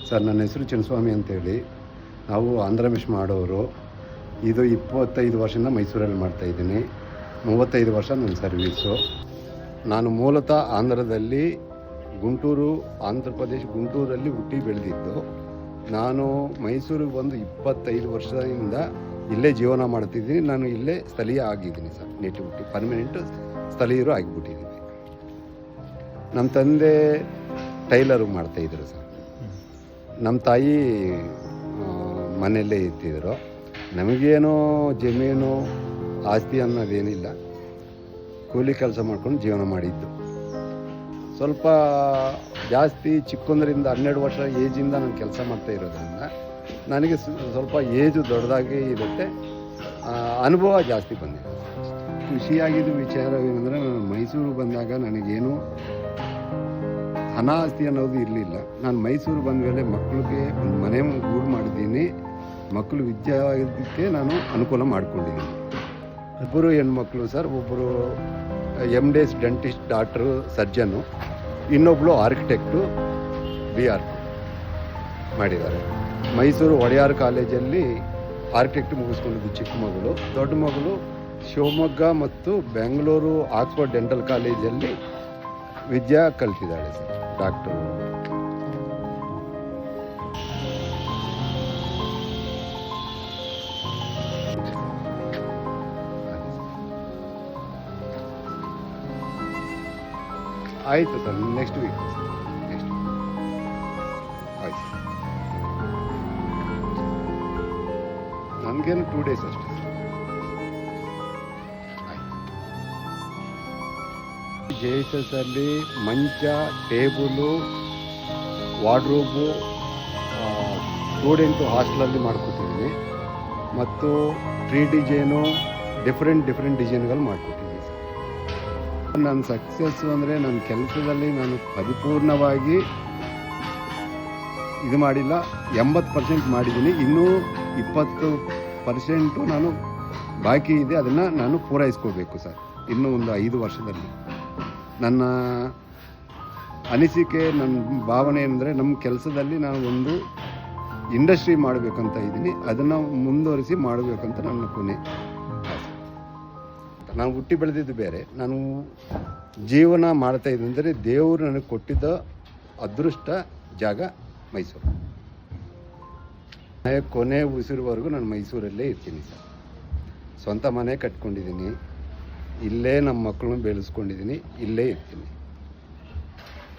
Sir, ನನ್ನ ಹೆಸರು ಚಿನ್ನಸ್ವಾಮಿ ಅಂತೇಳಿ. ನಾವು ಆಂಧ್ರ ಮೆಶ್ ಮಾಡೋರು. ಇದು 25 ವರ್ಷದಿಂದ ಮೈಸೂರಲ್ಲಿ ಮಾಡ್ತಾಯಿದ್ದೀನಿ. 35 ವರ್ಷ ನನ್ನ ಸರ್ವೀಸು. ನಾನು ಮೂಲತಃ ಆಂಧ್ರದಲ್ಲಿ ಗುಂಟೂರು, ಆಂಧ್ರ ಪ್ರದೇಶ ಗುಂಟೂರಲ್ಲಿ ಹುಟ್ಟಿ ಬೆಳೆದಿದ್ದು. ನಾನು ಮೈಸೂರಿಗೆ ಬಂದು 25 ವರ್ಷದಿಂದ ಇಲ್ಲೇ ಜೀವನ ಮಾಡ್ತಿದ್ದೀನಿ. ನಾನು ಇಲ್ಲೇ ಸ್ಥಳೀಯ ಆಗಿದ್ದೀನಿ ಸರ್. ನೇಟಿವಿಟಿ ಪರ್ಮನೆಂಟ್ ಸ್ಥಳೀಯರು ಆಗಿಬಿಟ್ಟಿದ್ದೀನಿ. ನಮ್ಮ ತಂದೆ ಟೈಲರು ಮಾಡ್ತಾಯಿದ್ರು ಸರ್. ನಮ್ಮ ತಾಯಿ ಮನೆಯಲ್ಲೇ ಇರ್ತಿದ್ರು. ನಮಗೇನೋ ಜಮೀನು ಆಸ್ತಿ ಅನ್ನೋದೇನಿಲ್ಲ. ಕೂಲಿ ಕೆಲಸ ಮಾಡ್ಕೊಂಡು ಜೀವನ ಮಾಡಿದ್ದು. ಸ್ವಲ್ಪ ಜಾಸ್ತಿ ಚಿಕ್ಕಂದ್ರಿಂದ 12 ವರ್ಷ ಏಜಿಂದ ನಾನು ಕೆಲಸ ಮಾಡ್ತಾ ಇರೋದ್ರಿಂದ ನನಗೆ ಸ್ವಲ್ಪ ಏಜು ದೊಡ್ಡದಾಗಿ ಇರುತ್ತೆ. ಅನುಭವ ಜಾಸ್ತಿ ಬಂದಿದೆ. ಖುಷಿಯಾಗಿದ್ದು ವಿಚಾರ ಏನಂದರೆ, ನಾನು ಮೈಸೂರು ಬಂದಾಗ ನನಗೇನು ಹಣ ಆಸ್ತಿ ಅನ್ನೋದು ಇರಲಿಲ್ಲ. ನಾನು ಮೈಸೂರು ಬಂದ ಮೇಲೆ ಮಕ್ಕಳಿಗೆ ಒಂದು ಮನೆ ಗೂಡು ಮಾಡಿದ್ದೀನಿ. ಮಕ್ಕಳು ವಿದ್ಯಾಭ್ಯಾಸಕ್ಕೆ ನಾನು ಅನುಕೂಲ ಮಾಡಿಕೊಂಡಿದ್ದೀನಿ. ಒಬ್ಬರು ಹೆಣ್ಮಕ್ಳು ಸರ್. ಒಬ್ಬರು MDS dentist, doctor, surgeon. ಇನ್ನೊಬ್ಬಳು architect, BR ಮಾಡಿದ್ದಾರೆ. ಮೈಸೂರು ಒಡೆಯಾರ್ ಕಾಲೇಜಲ್ಲಿ ಆರ್ಕಿಟೆಕ್ಟ್ ಮುಗಿಸ್ಕೊಂಡಿದ್ದು ಚಿಕ್ಕ ಮಗಳು. ದೊಡ್ಡ ಮಗಳು ಶಿವಮೊಗ್ಗ ಮತ್ತು ಬೆಂಗಳೂರು ಆಕ್ಸ್ಫರ್ಡ್ ಡೆಂಟಲ್ ಕಾಲೇಜಲ್ಲಿ ವಿದ್ಯಾ ಕಲ್ತಿದ್ದಾಳೆ ಸರ್, ಡಾಕ್ಟರು. ಆಯಿತು ಸರ್, ನೆಕ್ಸ್ಟ್ ವೀಕ್ ಆಯಿತು. ನನಗೇನು 2 ಡೇಸ್ ಅಷ್ಟೇ ಸರ್. JSS ಅಲ್ಲಿ ಮಂಚ, ಟೇಬಲು, ವಾರ್ಡ್ರೋಬು ಸ್ಟೂಡೆಂಟು ಹಾಸ್ಟೆಲಲ್ಲಿ ಮಾಡ್ಕೊತಿದ್ದೀನಿ. ಮತ್ತು 3 ಡಿಸೈನು ಡಿಫ್ರೆಂಟ್ ಡಿಸೈನ್ಗಳು ಮಾಡ್ಕೊಟ್ಟಿದ್ದೀನಿ ಸರ್. ನನ್ನ ಸಕ್ಸಸ್ಸು ಅಂದರೆ, ನನ್ನ ಕೆಲಸದಲ್ಲಿ ನಾನು ಪರಿಪೂರ್ಣವಾಗಿ ಇದು ಮಾಡಿಲ್ಲ. 80% ಮಾಡಿದ್ದೀನಿ. ಇನ್ನೂ 20% ನಾನು ಬಾಕಿ ಇದೆ. ಅದನ್ನು ನಾನು ಪೂರೈಸ್ಕೋಬೇಕು ಸರ್, ಇನ್ನೂ ಒಂದು 5 ವರ್ಷದಲ್ಲಿ. ನನ್ನ ಅನಿಸಿಕೆ, ನನ್ನ ಭಾವನೆ ಅಂದರೆ, ನಮ್ಮ ಕೆಲಸದಲ್ಲಿ ನಾನು ಒಂದು ಇಂಡಸ್ಟ್ರಿ ಮಾಡಬೇಕಂತ ಇದ್ದೀನಿ. ಅದನ್ನು ಮುಂದುವರಿಸಿ ಮಾಡಬೇಕಂತ ನನ್ನ ಕೊನೆ ಆಸೆ. ನಾನು ಹುಟ್ಟಿ ಬೆಳೆದಿದ್ದು ಬೇರೆ, ನಾನು ಜೀವನ ಮಾಡ್ತಾಯಿದ್ದೀನಿ ಅಂದರೆ ದೇವರು ನನಗೆ ಕೊಟ್ಟಿದ್ದ ಅದೃಷ್ಟ ಜಾಗ ಮೈಸೂರು. ಕೊನೆ ಉಸಿರುವರೆಗೂ ನಾನು ಮೈಸೂರಲ್ಲೇ ಇರ್ತೀನಿ ಸರ್. ಸ್ವಂತ ಮನೆ ಕಟ್ಕೊಂಡಿದ್ದೀನಿ. ಇಲ್ಲೇ ನಮ್ಮ ಮಕ್ಕಳನ್ನ ಬೆಳೆಸ್ಕೊಂಡಿದ್ದೀನಿ. ಇಲ್ಲೇ ಇರ್ತೀನಿ.